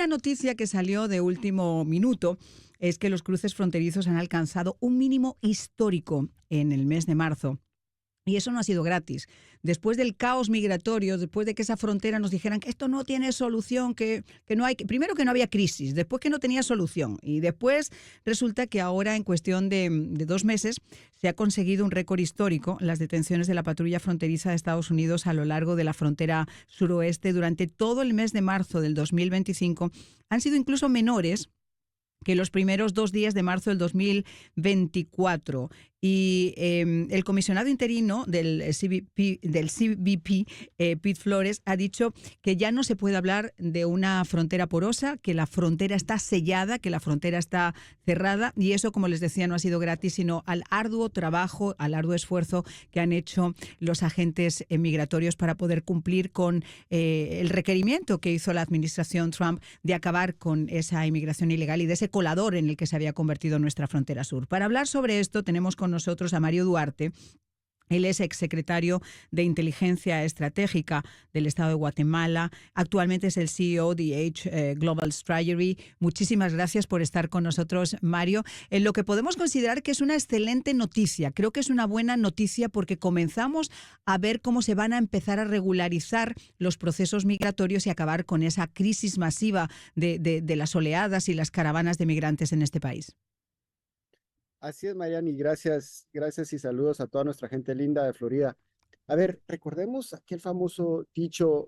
una noticia que salió de último minuto es que los cruces fronterizos han alcanzado un mínimo histórico en el mes de marzo. Y eso no ha sido gratis. Después del caos migratorio, después de que esa frontera nos dijeran que esto no tiene solución, que no hay, primero que no había crisis, después que no tenía solución. Y después resulta que ahora, en cuestión de 2 meses, se ha conseguido un récord histórico. Las detenciones de la patrulla fronteriza de Estados Unidos a lo largo de la frontera suroeste durante todo el mes de marzo del 2025 han sido incluso menores que los primeros 2 días de marzo del 2024. Y el comisionado interino del CBP, Pete Flores, ha dicho que ya no se puede hablar de una frontera porosa, que la frontera está sellada, que la frontera está cerrada, y eso, como les decía, no ha sido gratis, sino al arduo trabajo, al arduo esfuerzo que han hecho los agentes migratorios para poder cumplir con el requerimiento que hizo la administración Trump de acabar con esa inmigración ilegal y de ese colador en el que se había convertido nuestra frontera sur. Para hablar sobre esto tenemos con nosotros a Mario Duarte. Él es exsecretario de Inteligencia Estratégica del Estado de Guatemala. Actualmente es el CEO de H Global Strategy. Muchísimas gracias por estar con nosotros, Mario. En lo que podemos considerar que es una excelente noticia. Creo que es una buena noticia porque comenzamos a ver cómo se van a empezar a regularizar los procesos migratorios y acabar con esa crisis masiva de las oleadas y las caravanas de migrantes en este país. Así es, Mariani, gracias y saludos a toda nuestra gente linda de Florida. A ver, recordemos aquel famoso dicho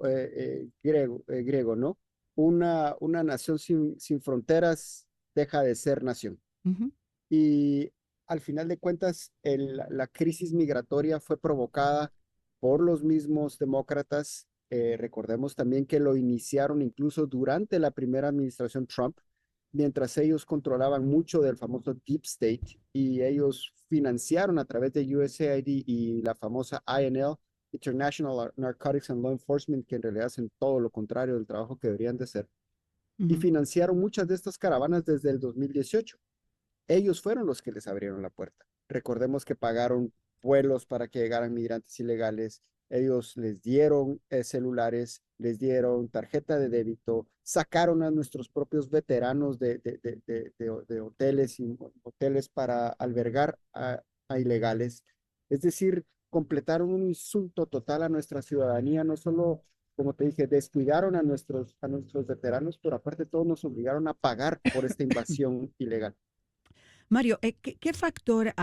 griego, ¿no? Una nación sin fronteras deja de ser nación. Uh-huh. Y al final de cuentas, la crisis migratoria fue provocada por los mismos demócratas. Recordemos también que lo iniciaron incluso durante la primera administración Trump, mientras ellos controlaban mucho del famoso Deep State y ellos financiaron a través de USAID y la famosa INL, International Narcotics and Law Enforcement, que en realidad hacen todo lo contrario del trabajo que deberían de hacer, y Uh-huh. financiaron muchas de estas caravanas desde el 2018. Ellos fueron los que les abrieron la puerta. Recordemos que pagaron vuelos para que llegaran migrantes ilegales. Ellos les dieron celulares, les dieron tarjeta de débito, sacaron a nuestros propios veteranos de hoteles y hoteles para albergar a ilegales. Es decir, completaron un insulto total a nuestra ciudadanía, no solo, como te dije, descuidaron a nuestros veteranos, pero aparte todos nos obligaron a pagar por esta invasión ilegal. Mario, ¿qué factor?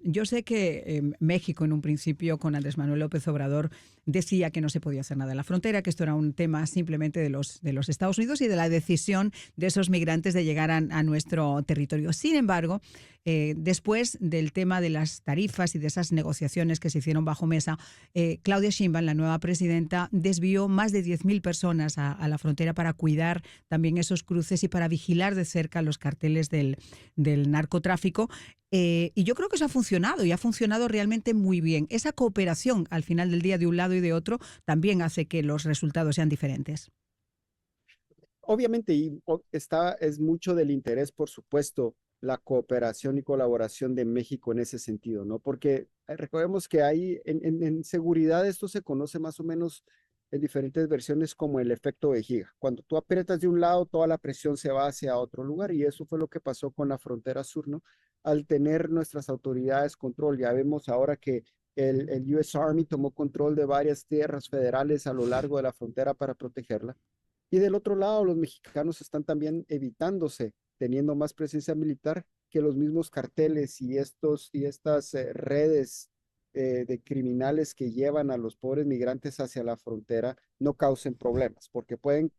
Yo sé que México en un principio con Andrés Manuel López Obrador decía que no se podía hacer nada en la frontera, que esto era un tema simplemente de los Estados Unidos y de la decisión de esos migrantes de llegar a nuestro territorio. Sin embargo, después del tema de las tarifas y de esas negociaciones que se hicieron bajo mesa, Claudia Sheinbaum, la nueva presidenta, desvió más de 10.000 personas a la frontera para cuidar también esos cruces y para vigilar de cerca los carteles del narcotráfico. Y yo creo que eso ha funcionado y ha funcionado realmente muy bien. Esa cooperación al final del día de un lado y de otro también hace que los resultados sean diferentes. Obviamente, es mucho del interés, por supuesto, la cooperación y colaboración de México en ese sentido, ¿no? Porque recordemos que hay en seguridad esto se conoce más o menos en diferentes versiones como el efecto vejiga. Cuando tú aprietas de un lado, toda la presión se va hacia otro lugar y eso fue lo que pasó con la frontera sur, ¿no? Al tener nuestras autoridades control, ya vemos ahora que el US Army tomó control de varias tierras federales a lo largo de la frontera para protegerla. Y del otro lado, los mexicanos están también evitándose, teniendo más presencia militar que los mismos carteles y estas redes de criminales que llevan a los pobres migrantes hacia la frontera no causen problemas, porque pueden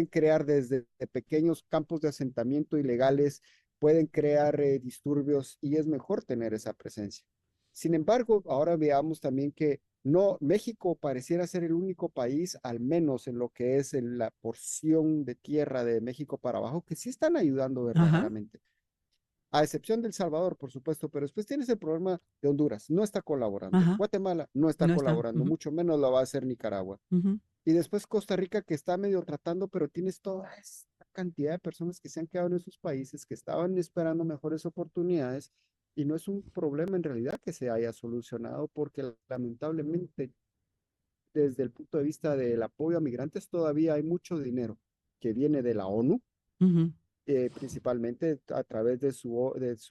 crear desde pequeños campos de asentamiento ilegales, pueden crear disturbios y es mejor tener esa presencia. Sin embargo, ahora veamos también que no, México pareciera ser el único país, al menos en lo que es en la porción de tierra de México para abajo, que sí están ayudando Ajá. verdaderamente. A excepción de El Salvador, por supuesto, pero después tienes el problema de Honduras, no está colaborando. Ajá. Guatemala no está No está. colaborando, Uh-huh. mucho menos lo va a hacer Nicaragua. Uh-huh. Y después Costa Rica, que está medio tratando, pero tienes toda esta cantidad de personas que se han quedado en esos países, que estaban esperando mejores oportunidades, y no es un problema en realidad que se haya solucionado, porque lamentablemente desde el punto de vista del apoyo a migrantes todavía hay mucho dinero que viene de la ONU, Ujú. principalmente a través de su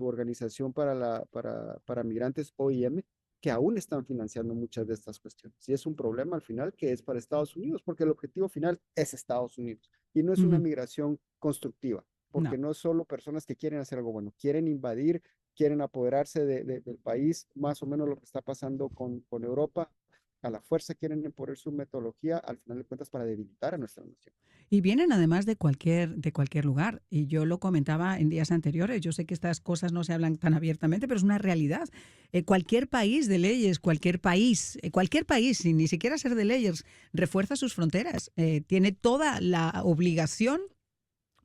organización para migrantes OIM, que aún están financiando muchas de estas cuestiones. Y es un problema al final que es para Estados Unidos, porque el objetivo final es Estados Unidos y no es una Ujú. migración constructiva, No. porque no es solo personas que quieren hacer algo bueno, quieren invadir, quieren apoderarse del país, más o menos lo que está pasando con Europa. A la fuerza quieren imponer su metodología, al final de cuentas, para debilitar a nuestra nación. Y vienen además de cualquier lugar. Y yo lo comentaba en días anteriores. Yo sé que estas cosas no se hablan tan abiertamente, pero es una realidad. Cualquier país de leyes, cualquier país, sin ni siquiera ser de leyes, refuerza sus fronteras. Tiene toda la obligación,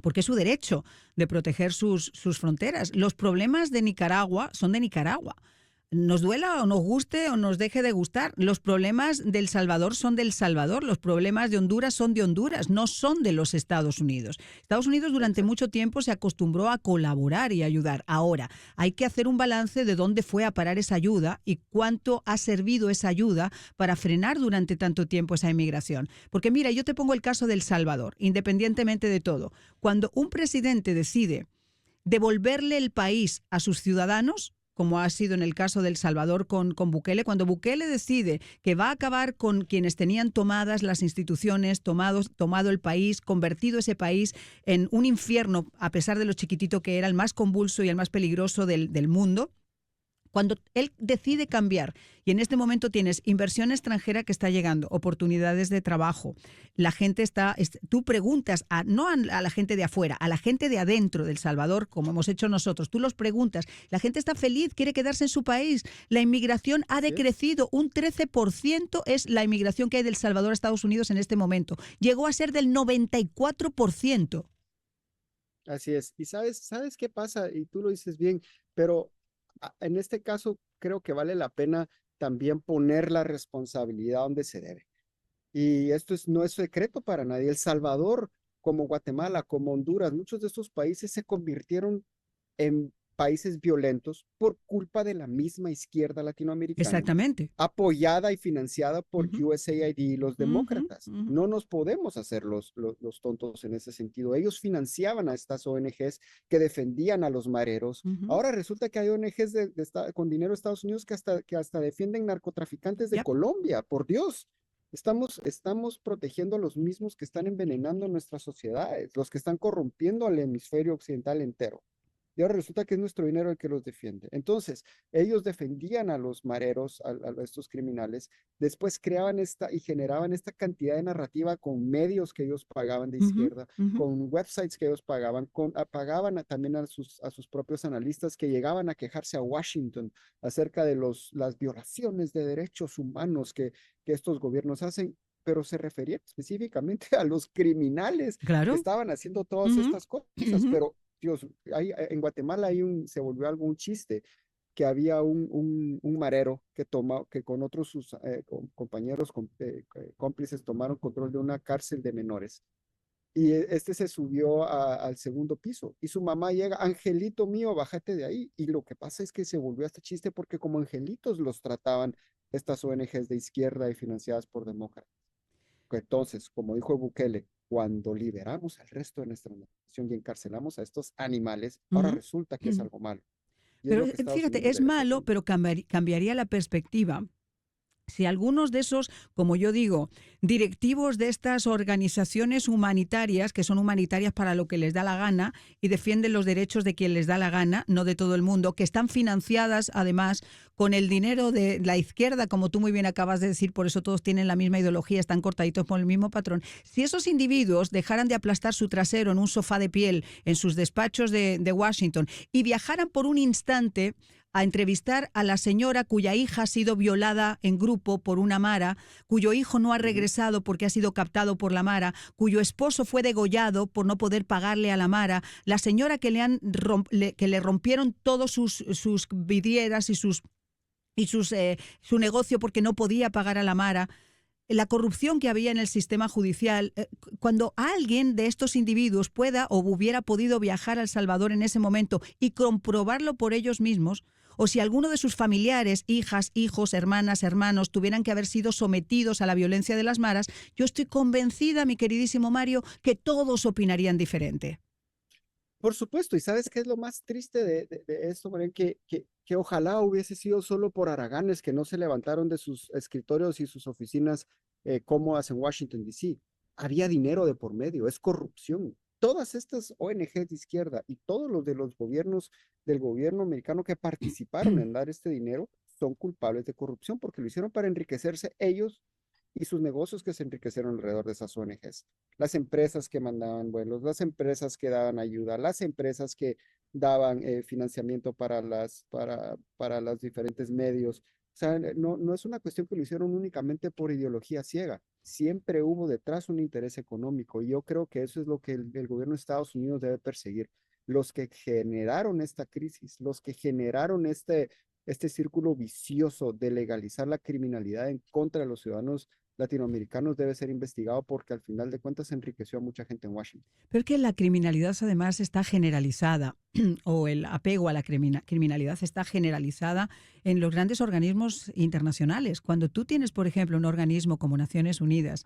porque es su derecho, de proteger sus fronteras. Los problemas de Nicaragua son de Nicaragua. Nos duela o nos guste o nos deje de gustar, los problemas de El Salvador son de El Salvador, los problemas de Honduras son de Honduras, no son de los Estados Unidos. Estados Unidos durante Exacto. mucho tiempo se acostumbró a colaborar y ayudar. Ahora, hay que hacer un balance de dónde fue a parar esa ayuda y cuánto ha servido esa ayuda para frenar durante tanto tiempo esa inmigración. Porque mira, yo te pongo el caso de El Salvador, independientemente de todo. Cuando un presidente decide devolverle el país a sus ciudadanos, como ha sido en el caso de El Salvador con Bukele, cuando Bukele decide que va a acabar con quienes tenían tomadas las instituciones, tomado el país, convertido ese país en un infierno, a pesar de lo chiquitito que era, el más convulso y el más peligroso del mundo. Cuando él decide cambiar, y en este momento tienes inversión extranjera que está llegando, oportunidades de trabajo, la gente tú preguntas no a la gente de afuera, a la gente de adentro de El Salvador, como hemos hecho nosotros, tú los preguntas, la gente está feliz, quiere quedarse en su país, la inmigración ha Así es. decrecido, un 13% es la inmigración que hay de El Salvador a Estados Unidos en este momento, llegó a ser del 94%. Así es. Y sabes qué pasa, y tú lo dices bien, pero en este caso creo que vale la pena también poner la responsabilidad donde se debe. Y esto no es secreto para nadie. El Salvador, como Guatemala, como Honduras, muchos de estos países se convirtieron en países violentos por culpa de la misma izquierda latinoamericana, Exactamente. apoyada y financiada por Ujú, USAID y los ujú, demócratas. ujú. No nos podemos hacer los tontos en ese sentido. Ellos financiaban a estas ONGs que defendían a los mareros. Ujú. Ahora resulta que hay ONGs con dinero de Estados Unidos que hasta defienden narcotraficantes de Yep. Colombia, por Dios. Estamos protegiendo a los mismos que están envenenando nuestras sociedades, los que están corrompiendo al hemisferio occidental entero. Y ahora resulta que es nuestro dinero el que los defiende. Entonces, ellos defendían a los mareros, a estos criminales, después creaban y generaban esta cantidad de narrativa con medios que ellos pagaban de Ujú, izquierda, ujú. con websites que ellos pagaban, pagaban también a sus propios analistas que llegaban a quejarse a Washington acerca de las violaciones de derechos humanos que estos gobiernos hacen, pero se referían específicamente a los criminales que Claro. estaban haciendo todas Ujú, estas cosas, ujú. pero Dios, en Guatemala se volvió algún chiste que había un marero que con otros sus compañeros, cómplices, tomaron control de una cárcel de menores. Y este se subió al segundo piso y su mamá llega, Angelito mío, bájate de ahí. Y lo que pasa es que se volvió este chiste porque como angelitos los trataban estas ONGs de izquierda y financiadas por demócratas. Entonces, como dijo Bukele, cuando liberamos al resto de nuestra nación y encarcelamos a estos animales, ahora Ujú. resulta que es algo malo. Y es Pero lo que Estados fíjate, Unidos es debe hacer malo, también. pero cambiaría la perspectiva. Si algunos de esos, como yo digo, directivos de estas organizaciones humanitarias, que son humanitarias para lo que les da la gana y defienden los derechos de quien les da la gana, no de todo el mundo, que están financiadas además con el dinero de la izquierda, como tú muy bien acabas de decir, por eso todos tienen la misma ideología, están cortaditos por el mismo patrón. Si esos individuos dejaran de aplastar su trasero en un sofá de piel en sus despachos de Washington y viajaran por un instante a entrevistar a la señora cuya hija ha sido violada en grupo por una mara, cuyo hijo no ha Ujú. regresado porque ha sido captado por la mara, cuyo esposo fue degollado por no poder pagarle a la mara, la señora que que le rompieron todos sus vidrieras y su negocio porque no podía pagar a la mara. la corrupción que había en el sistema judicial, cuando alguien de estos individuos pueda o hubiera podido viajar a El Salvador en ese momento y comprobarlo por ellos mismos, o si alguno de sus familiares, hijas, hijos, hermanas, hermanos, tuvieran que haber sido sometidos a la violencia de las maras, yo estoy convencida, mi queridísimo Mario, que todos opinarían diferente. Por supuesto, y ¿sabes qué es lo más triste de esto, Brian? Que ojalá hubiese sido solo por haraganes que no se levantaron de sus escritorios y sus oficinas cómodas en Washington, D.C. Había dinero de por medio, es corrupción. Todas estas ONGs de izquierda y todos los de los gobiernos del gobierno americano que participaron en dar este dinero son culpables de corrupción porque lo hicieron para enriquecerse ellos y sus negocios que se enriquecieron alrededor de esas ONGs. Las empresas que mandaban vuelos, las empresas que daban ayuda, las empresas que daban financiamiento para los diferentes medios. O sea, no es una cuestión que lo hicieron únicamente por ideología ciega. Siempre hubo detrás un interés económico y yo creo que eso es lo que el gobierno de Estados Unidos debe perseguir. Los que generaron esta crisis, los que generaron este círculo vicioso de legalizar la criminalidad en contra de los ciudadanos latinoamericanos debe ser investigado porque al final de cuentas enriqueció a mucha gente en Washington. Pero es que la criminalidad además está generalizada, o el apego a la criminalidad está generalizada en los grandes organismos internacionales. Cuando tú tienes, por ejemplo, un organismo como Naciones Unidas,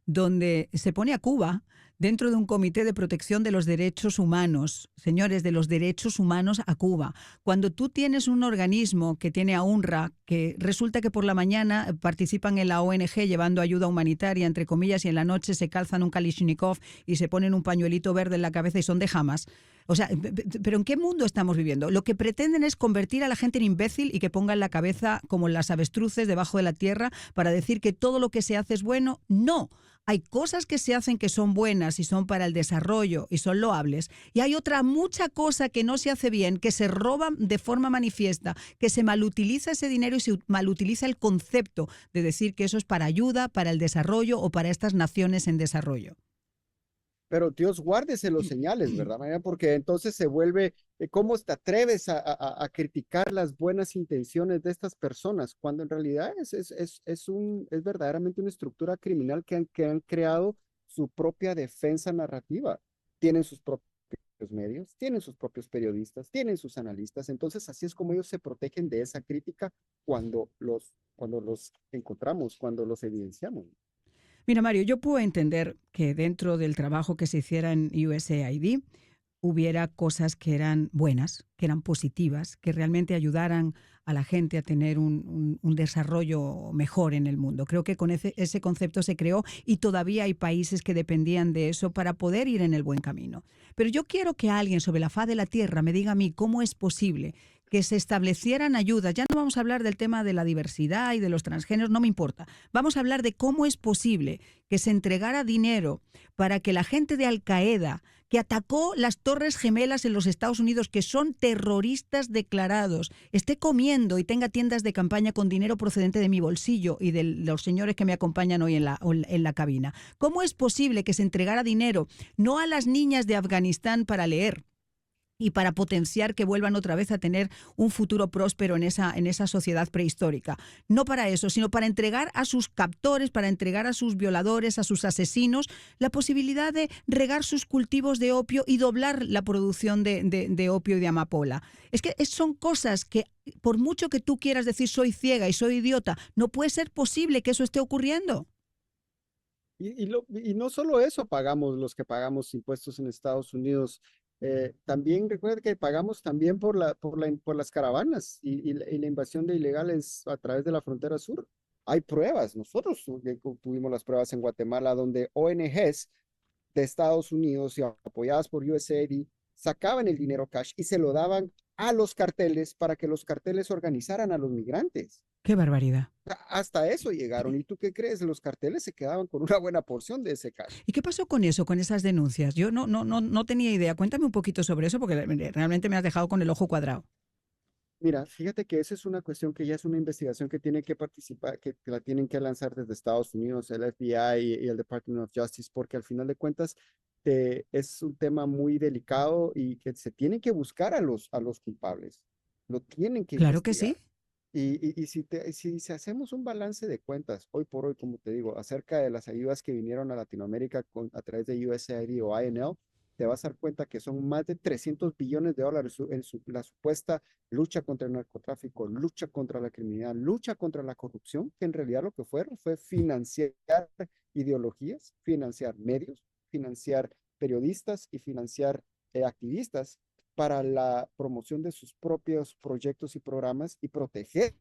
donde se pone a Cuba dentro de un comité de protección de los derechos humanos, señores, de los derechos humanos a Cuba. Cuando tú tienes un organismo que tiene a UNRWA, que resulta que por la mañana participan en la ONG llevando ayuda humanitaria, entre comillas, y en la noche se calzan un Kalashnikov y se ponen un pañuelito verde en la cabeza y son de Hamas. O sea, ¿pero en qué mundo estamos viviendo? Lo que pretenden es convertir a la gente en imbécil y que pongan la cabeza como las avestruces debajo de la tierra para decir que todo lo que se hace es bueno. No. Hay cosas que se hacen que son buenas y son para el desarrollo y son loables, y hay otra mucha cosa que no se hace bien, que se roba de forma manifiesta, que se malutiliza ese dinero y se malutiliza el concepto de decir que eso es para ayuda, para el desarrollo o para estas naciones en desarrollo. Pero Dios guárdese los señales, ¿verdad, María? Porque entonces se vuelve, ¿cómo te atreves a criticar las buenas intenciones de estas personas? Cuando en realidad es verdaderamente una estructura criminal que han creado su propia defensa narrativa. Tienen sus propios medios, tienen sus propios periodistas, tienen sus analistas. Entonces, así es como ellos se protegen de esa crítica cuando los encontramos, cuando los evidenciamos. Mira, Mario, yo puedo entender que dentro del trabajo que se hiciera en USAID hubiera cosas que eran buenas, que eran positivas, que realmente ayudaran a la gente a tener un desarrollo mejor en el mundo. Creo que con ese concepto se creó y todavía hay países que dependían de eso para poder ir en el buen camino. Pero yo quiero que alguien sobre la faz de la tierra me diga a mí cómo es posible que se establecieran ayudas. Ya no vamos a hablar del tema de la diversidad y de los transgéneros, no me importa. Vamos a hablar de cómo es posible que se entregara dinero para que la gente de Al Qaeda, que atacó las Torres Gemelas en los Estados Unidos, que son terroristas declarados, esté comiendo y tenga tiendas de campaña con dinero procedente de mi bolsillo y de los señores que me acompañan hoy en la cabina. ¿Cómo es posible que se entregara dinero no a las niñas de Afganistán para leer y para potenciar que vuelvan otra vez a tener un futuro próspero en esa sociedad prehistórica? No para eso, sino para entregar a sus captores, para entregar a sus violadores, a sus asesinos, la posibilidad de regar sus cultivos de opio y doblar la producción de opio y de amapola. Es que son cosas que, por mucho que tú quieras decir soy ciega y soy idiota, no puede ser posible que eso esté ocurriendo. Y no solo eso pagamos los que pagamos impuestos en Estados Unidos, también recuerda que pagamos también por las caravanas y la invasión de ilegales a través de la frontera sur. Hay pruebas, nosotros tuvimos las pruebas en Guatemala donde ONGs de Estados Unidos y apoyadas por USAID sacaban el dinero cash y se lo daban a los carteles para que los carteles organizaran a los migrantes. ¡Qué barbaridad! Hasta eso llegaron. ¿Y tú qué crees? Los carteles se quedaban con una buena porción de ese cash. ¿Y qué pasó con eso, con esas denuncias? Yo no tenía idea. Cuéntame un poquito sobre eso porque realmente me has dejado con el ojo cuadrado. Mira, fíjate que esa es una cuestión que ya es una investigación que tiene que participar, que la tienen que lanzar desde Estados Unidos, el FBI y el Department of Justice, porque al final de cuentas es un tema muy delicado y que se tienen que buscar a los culpables. Lo tienen que Claro que investigar. sí. si hacemos un balance de cuentas, hoy por hoy, como te digo, acerca de las ayudas que vinieron a Latinoamérica a través de USAID o INL, te vas a dar cuenta que son más de 300 billones de dólares la supuesta lucha contra el narcotráfico, lucha contra la criminalidad, lucha contra la corrupción, que en realidad lo que fueron fue financiar ideologías, financiar medios, financiar periodistas y financiar activistas para la promoción de sus propios proyectos y programas y proteger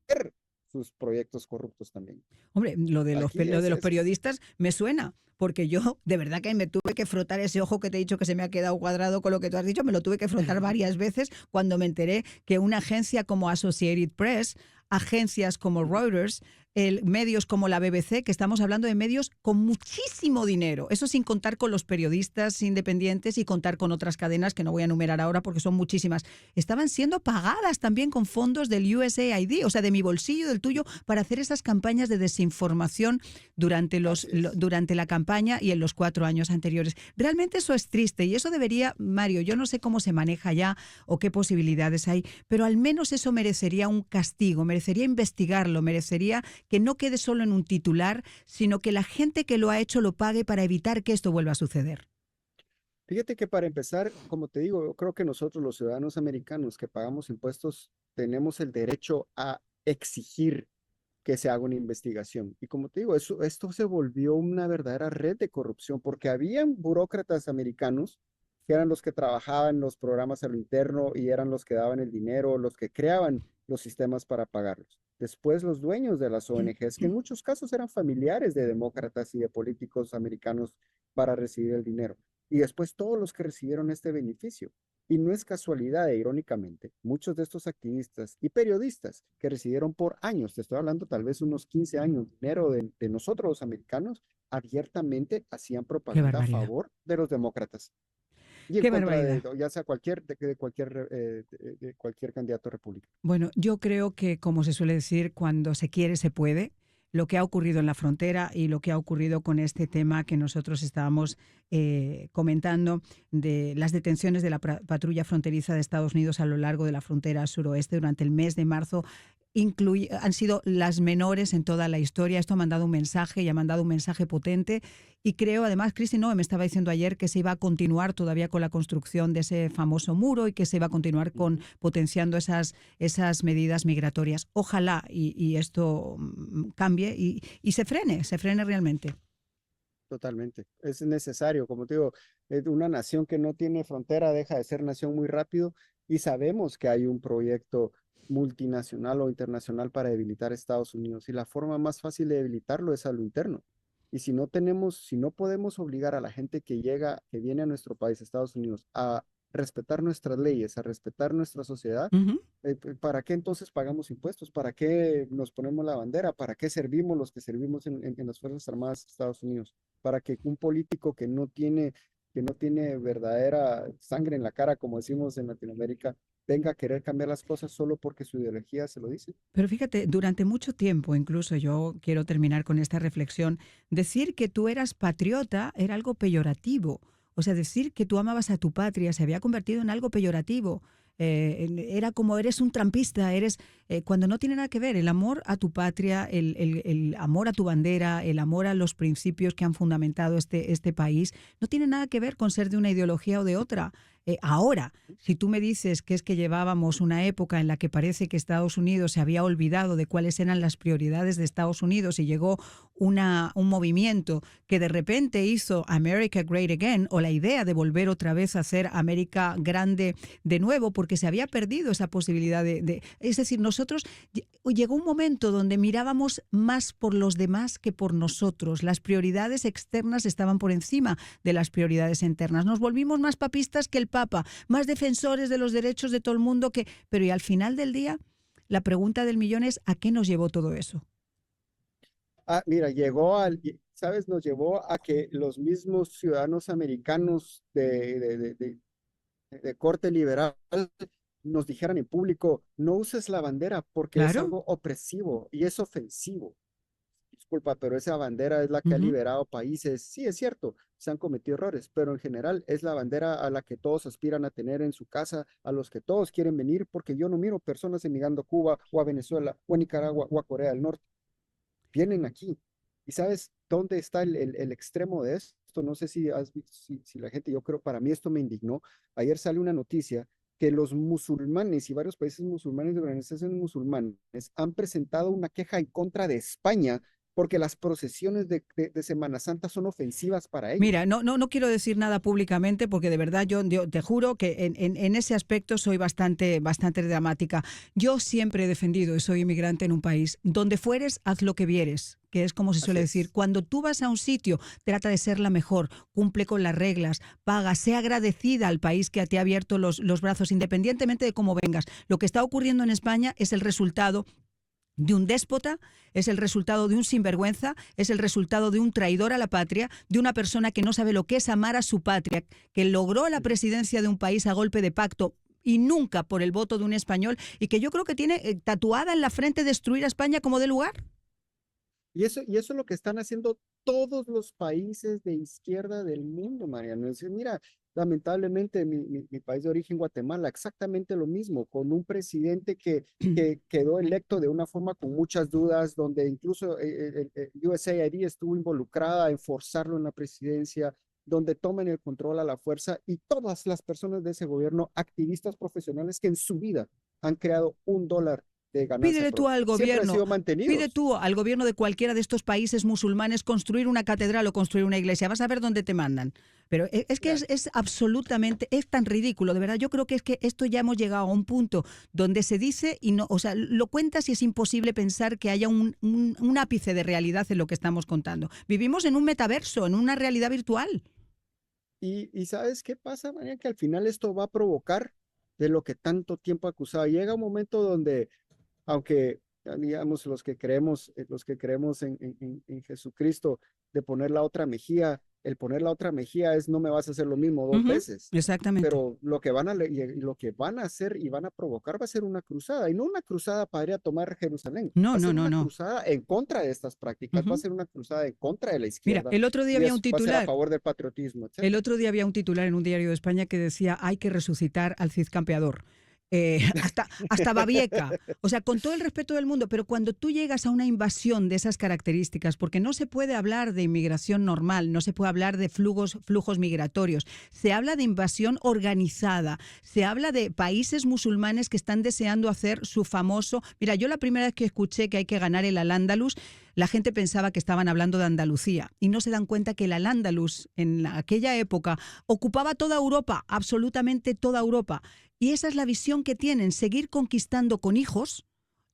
sus proyectos corruptos también. Hombre, Aquí lo de los periodistas me suena, porque yo de verdad que me tuve que frotar ese ojo que te he dicho que se me ha quedado cuadrado con lo que tú has dicho, me lo tuve que frotar varias veces cuando me enteré que una agencia como Associated Press, agencias como Reuters, medios como la BBC, que estamos hablando de medios con muchísimo dinero, eso sin contar con los periodistas independientes y contar con otras cadenas que no voy a enumerar ahora porque son muchísimas, estaban siendo pagadas también con fondos del USAID, o sea, de mi bolsillo, del tuyo, para hacer esas campañas de desinformación durante la campaña y en los 4 años anteriores. Realmente eso es triste y eso debería, Mario, yo no sé cómo se maneja ya o qué posibilidades hay, pero al menos eso merecería un castigo, merecería investigarlo, merecería que no quede solo en un titular, sino que la gente que lo ha hecho lo pague para evitar que esto vuelva a suceder. Fíjate que para empezar, como te digo, yo creo que nosotros los ciudadanos americanos que pagamos impuestos tenemos el derecho a exigir que se haga una investigación. Y como te digo, esto se volvió una verdadera red de corrupción porque habían burócratas americanos que eran los que trabajaban los programas a lo interno y eran los que daban el dinero, los que creaban los sistemas para pagarlos. Después los dueños de las ONGs, que en muchos casos eran familiares de demócratas y de políticos americanos para recibir el dinero. Y después todos los que recibieron este beneficio. Y no es casualidad, irónicamente, muchos de estos activistas y periodistas que recibieron por años, te estoy hablando tal vez unos 15 años, dinero de nosotros los americanos, abiertamente hacían Qué propaganda a barbaridad. favor de los demócratas y en Qué contra barbaridad. ya sea de cualquier candidato republicano. Bueno, yo creo que, como se suele decir, cuando se quiere, se puede. Lo que ha ocurrido en la frontera y lo que ha ocurrido con este tema que nosotros estábamos comentando de las detenciones de la patrulla fronteriza de Estados Unidos a lo largo de la frontera suroeste durante el mes de marzo han sido las menores en toda la historia. Esto ha mandado un mensaje y ha mandado un mensaje potente. Y creo, además, Cristi no me estaba diciendo ayer que se iba a continuar todavía con la construcción de ese famoso muro y que se iba a continuar con potenciando esas medidas migratorias. Ojalá y esto cambie y se frene realmente. Totalmente. Es necesario, como te digo, una nación que no tiene frontera deja de ser nación muy rápido y sabemos que hay un proyecto multinacional o internacional para debilitar Estados Unidos y la forma más fácil de debilitarlo es a lo interno. Y si no podemos obligar a la gente que llega, que viene a nuestro país, Estados Unidos, a respetar nuestras leyes, a respetar nuestra sociedad, Uh -huh. ¿Para qué entonces pagamos impuestos? ¿Para qué nos ponemos la bandera? ¿Para qué servimos los que servimos en las Fuerzas Armadas de Estados Unidos? Para que un político que no tiene verdadera sangre en la cara, como decimos en Latinoamérica, venga a querer cambiar las cosas solo porque su ideología se lo dice. Pero fíjate, durante mucho tiempo, incluso yo quiero terminar con esta reflexión, decir que tú eras patriota era algo peyorativo. O sea, decir que tú amabas a tu patria se había convertido en algo peyorativo. Era como eres un trampista, cuando no tiene nada que ver el amor a tu patria, el amor a tu bandera, el amor a los principios que han fundamentado este país, no tiene nada que ver con ser de una ideología o de otra. Ahora, si tú me dices que es que llevábamos una época en la que parece que Estados Unidos se había olvidado de cuáles eran las prioridades de Estados Unidos y llegó un movimiento que de repente hizo America Great Again o la idea de volver otra vez a hacer América grande de nuevo porque se había perdido esa posibilidad es decir, nosotros llegó un momento donde mirábamos más por los demás que por nosotros. Las prioridades externas estaban por encima de las prioridades internas. Nos volvimos más papistas que el Papa, más defensores de los derechos de todo el mundo pero y al final del día, la pregunta del millón es ¿a qué nos llevó todo eso? Mira, ¿sabes? Nos llevó a que los mismos ciudadanos americanos de corte liberal nos dijeran en público, no uses la bandera porque es Claro. algo opresivo y es ofensivo. disculpa, pero esa bandera es la que ha Ujú. liberado países. Sí, es cierto, se han cometido errores, pero en general es la bandera a la que todos aspiran a tener en su casa, a los que todos quieren venir, porque yo no miro personas emigrando a Cuba o a Venezuela o a Nicaragua o a Corea del Norte. Vienen aquí. ¿Y sabes dónde está el extremo de esto? No sé si, si la gente, yo creo, para mí esto me indignó. Ayer sale una noticia que los musulmanes y varios países musulmanes de organizaciones musulmanes han presentado una queja en contra de España porque las procesiones de Semana Santa son ofensivas para Mira, ellos. no quiero decir nada públicamente porque de verdad yo te juro que en ese aspecto soy bastante dramática. Yo siempre he defendido, y soy inmigrante en un país, donde fueres, haz lo que vieres, que es como se suele Así decir. es. Cuando tú vas a un sitio, trata de ser la mejor, cumple con las reglas, paga, sea agradecida al país que te ha abierto los brazos, independientemente de cómo vengas. Lo que está ocurriendo en España es el resultado de un déspota, es el resultado de un sinvergüenza, es el resultado de un traidor a la patria, de una persona que no sabe lo que es amar a su patria, que logró la presidencia de un país a golpe de pacto y nunca por el voto de un español, y que yo creo que tiene tatuada en la frente destruir a España como de lugar. Y eso es lo que están haciendo todos los países de izquierda del mundo, Mariano. Es decir, mira, lamentablemente mi país de origen, Guatemala, exactamente lo mismo, con un presidente que quedó electo de una forma con muchas dudas, donde incluso el USAID estuvo involucrada en forzarlo en la presidencia, donde toman el control a la fuerza y todas las personas de ese gobierno, activistas profesionales que en su vida han creado $1 de ganancia Pídele tú propia, al siempre han gobierno, sido pide mantenidos. tú al gobierno de cualquiera de estos países musulmanes construir una catedral o construir una iglesia. Vas a ver dónde te mandan. Pero es que es absolutamente, es tan ridículo, de verdad. Yo creo que es que esto ya hemos llegado a un punto donde se dice y no, o sea, lo cuentas y es imposible pensar que haya un ápice de realidad en lo que estamos contando. Vivimos en un metaverso, en una realidad virtual. Y ¿sabes qué pasa, María? Que al final esto va a provocar de lo que tanto tiempo acusaba. Llega un momento donde, aunque digamos los que creemos en Jesucristo, de poner la otra mejilla, el poner la otra mejilla es no me vas a hacer lo mismo dos Ujú, veces. exactamente. Pero lo que y lo que van a hacer y van a provocar va a ser una cruzada, y no una cruzada para ir a tomar Jerusalén, No, va a no, ser no, una no. cruzada en contra de estas prácticas, va a Ujú. ser una cruzada en contra de la Mira, izquierda, el otro día y había un eso va a ser a titular. favor del patriotismo, El etcétera. otro día había un titular en un diario de España que decía hay que resucitar al Cid Campeador. Hasta Babieca. O sea, con todo el respeto del mundo, pero cuando tú llegas a una invasión de esas características, porque no se puede hablar de inmigración normal, no se puede hablar de flujos migratorios, se habla de invasión organizada, se habla de países musulmanes que están deseando hacer su famoso... Mira, yo la primera vez que escuché que hay que ganar el Al-Ándalus, la gente pensaba que estaban hablando de Andalucía y no se dan cuenta que el Al-Ándalus en aquella época ocupaba toda Europa, absolutamente toda Europa. Y esa es la visión que tienen, seguir conquistando con hijos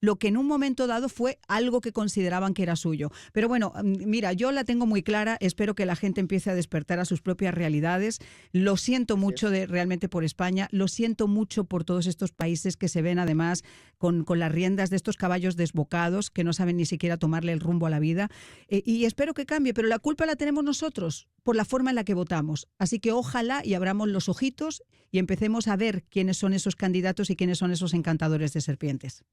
lo que en un momento dado fue algo que consideraban que era suyo. Pero bueno, mira, yo la tengo muy clara, espero que la gente empiece a despertar a sus propias realidades. Lo siento Así mucho es. realmente por España, lo siento mucho por todos estos países que se ven además con las riendas de estos caballos desbocados que no saben ni siquiera tomarle el rumbo a la vida. Y espero que cambie, pero la culpa la tenemos nosotros por la forma en la que votamos. Así que ojalá y abramos los ojitos y empecemos a ver quiénes son esos candidatos y quiénes son esos encantadores de serpientes.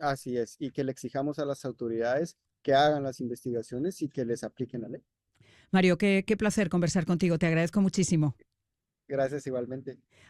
Así es, y que le exijamos a las autoridades que hagan las investigaciones y que les apliquen la ley. Mario, qué placer conversar contigo, te agradezco muchísimo. Gracias igualmente.